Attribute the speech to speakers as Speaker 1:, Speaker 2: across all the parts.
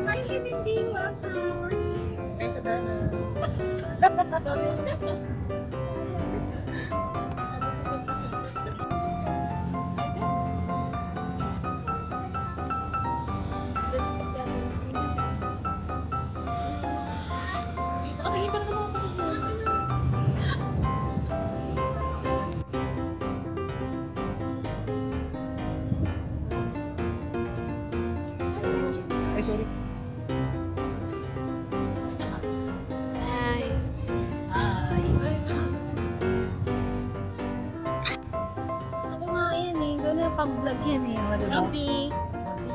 Speaker 1: Ay, hindi nga.
Speaker 2: Ay, sa dana.
Speaker 3: Ay, sorry.
Speaker 1: Hi.
Speaker 2: Hi.
Speaker 1: Ako nga yan eh. Gano'n pang-vlog yan eh.
Speaker 2: Ruby.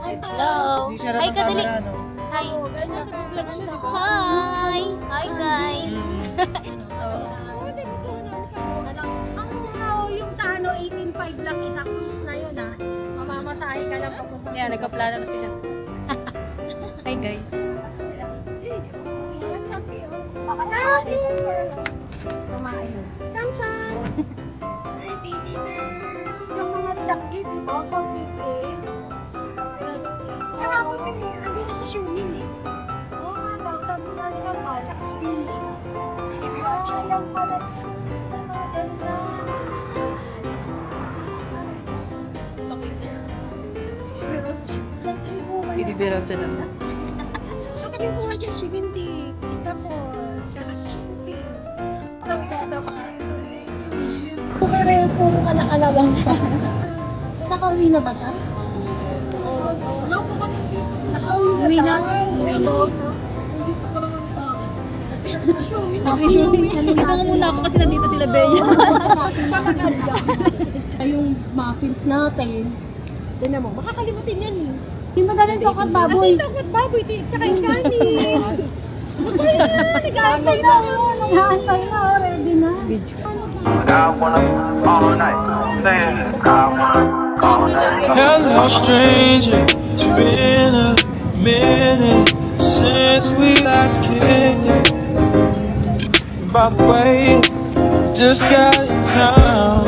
Speaker 1: Hello.
Speaker 3: Hindi siya
Speaker 1: Hi, kadali.
Speaker 3: camera, no?
Speaker 1: Hi. Nag-vlog siya, di ba? Hi. Hi, guys.
Speaker 4: Yung sa ano, 18.5 lang isa cruise na yun ah. Mamamasahe ka lang papunta.
Speaker 1: Yan, nagkaplano na sila. Hi, guys.
Speaker 4: Kumain. Cham-cham! Yung mga chaki, di ba? Pag-ibig. Kahapon na eh. Andi na sa Shunin eh. Oo nga daw. Sabi na nila pa. Sa Shunin. Sayang pala. Maganda.
Speaker 1: Binibiraw siya lang.
Speaker 4: Ang kami buha dyan, si Windy. Si Tapor. Saka si Shinty. Puro ka nakalawang siya. Nakauwi na ba ka?
Speaker 1: Uwi na. Uwi na. Dito nga muna ako kasi nandito sila Bea.
Speaker 4: Siya mag-adjust. Yung muffins natin. Tignan mo, makakalimutin yan eh.
Speaker 1: Di ba ganun tokot baboy?
Speaker 4: Kasi tokot baboy, tsaka yung kanin. Nag-aantay na.
Speaker 1: Nag-aantay na, ready na.
Speaker 5: Hello stranger, it's been a minute since we last kicked it. By the way, just got in town,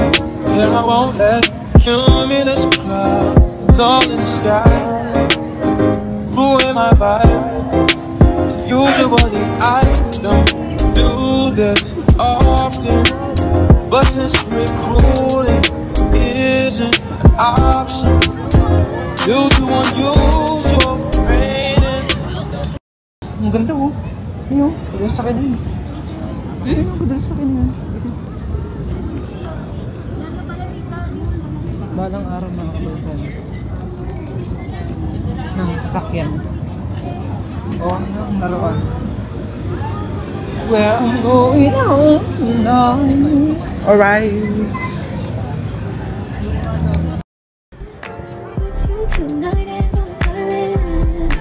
Speaker 5: and I won't let cumulus clouds all in the sky ruin my vibe. Usually I don't do this often, but since recruiting isn't an option due to unusual raining.
Speaker 3: Ang ganda oh. Ayun, ganda sa akin yun. Ayun, ganda sa akin yun. Balang araw na ako ng sasakyan. Oh, ang laruan. Where I'm going out tonight. Alright.
Speaker 6: Tonight is on the island.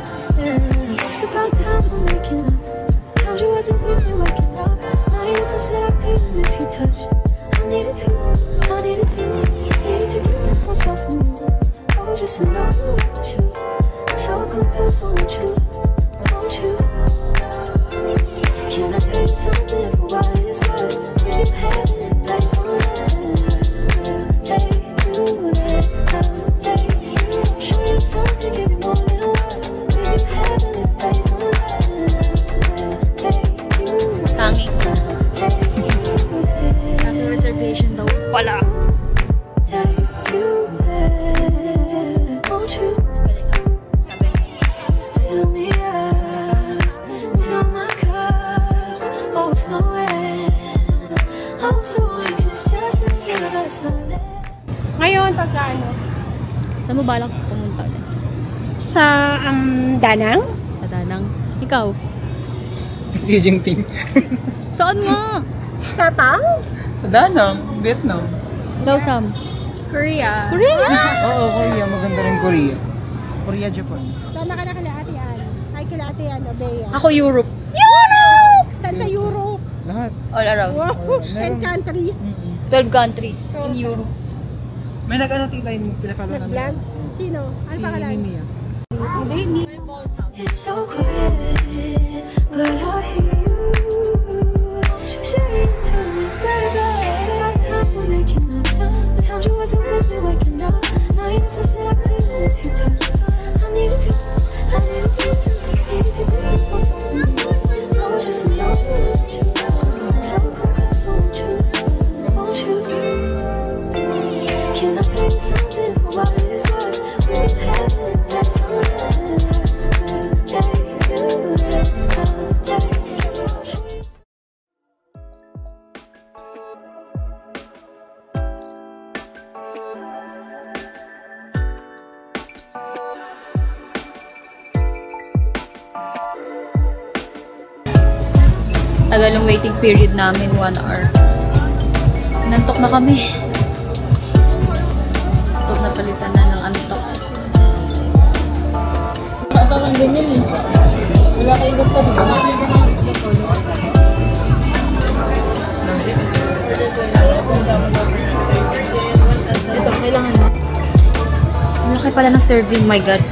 Speaker 6: It's about time we're making up. Found you wasn't really waking up. Now you said I couldn't miss your touch. I needed to distance myself from you. I was just in love with you. So I come close, won't you? Won't you? Can I tell you something for what it's worth? If you have this place on earth, I'll take you there. I'll take you. Show you something, give you more than words. If you have this place on earth, I'll take you there.
Speaker 1: Tangi.
Speaker 6: I'll take you there.
Speaker 1: Nasa reservation daw pala.
Speaker 6: Take you there. Won't you?
Speaker 1: Sabi.
Speaker 6: Fill me up till my cup's overflowing. I'm so anxious just to feel us again.
Speaker 4: Ngayon, pagka ano?
Speaker 1: Saan mo balak pumunta ulit?
Speaker 4: Sa Danang?
Speaker 1: Sa Danang. Ikaw?
Speaker 3: Xi Jinping.
Speaker 1: Saan nga?
Speaker 4: Sa Pang?
Speaker 3: Sa Danang, Vietnam.
Speaker 1: Ikaw, Sam?
Speaker 4: Korea.
Speaker 1: Korea!
Speaker 3: Oo, Korea. Maganda rin Korea. Korea, Japan.
Speaker 4: Saan na ka na kala Ate Ann? Ay, kala Ate Ann, Bea.
Speaker 1: Ako, Europe.
Speaker 4: Saan sa Europe?
Speaker 3: Lahat.
Speaker 1: All around.
Speaker 4: Wow, 10 countries.
Speaker 1: 12 countries in Europe.
Speaker 3: May nag-ano tila yung pinapalo na
Speaker 4: Nag-vlog? Sino? Ano
Speaker 3: si
Speaker 4: pangalan?
Speaker 3: Mia.
Speaker 6: It's so quiet, but I hear you saying to me, baby, it's about time we're making up time. The times you wasn't really waking up.
Speaker 1: Tagal ng waiting period namin, 1 hour. Nantok na kami. Antok na palitan na ng antok. Parang ganyan eh. Wala kayo pa diba? Ito, kailangan na. Ang laki pala ng serving, my God.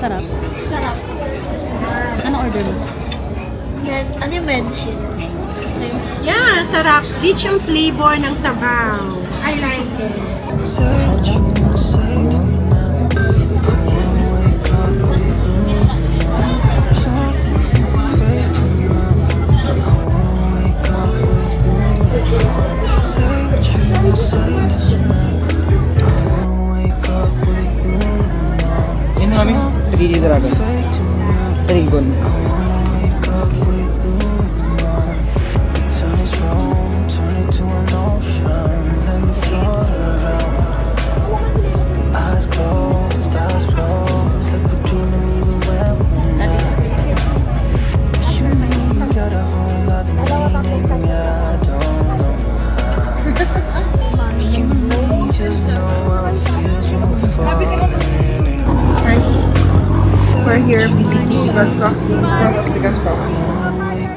Speaker 1: Sarap.
Speaker 2: Sarap.
Speaker 1: Ano order mo?
Speaker 2: Ano yung mention?
Speaker 1: Sa'yo?
Speaker 7: Yeah, sarap. Rich ang flavor ng sabaw. I like it.
Speaker 5: Say what you wanna say to me now. I wanna wake up with you. Something fake to me now. I wanna wake up with you. Say what you wanna say to me now. I wanna wake up with you.
Speaker 3: Yun na kami, 3D Dragon.
Speaker 5: Fake to me now.
Speaker 3: Dragon.
Speaker 5: I wanna wake up with you. Turn this room, turn it to an ocean. Let me float around. Eyes closed, like we're dreaming even when we're not. You and me got a whole other meaning, yeah, I don't know how. You and me just know how it feels when we're falling in love.
Speaker 1: We're here, BBC.
Speaker 3: Bigas ka? Bigas ka?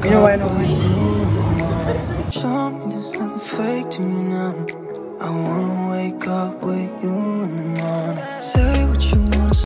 Speaker 3: You know why I know?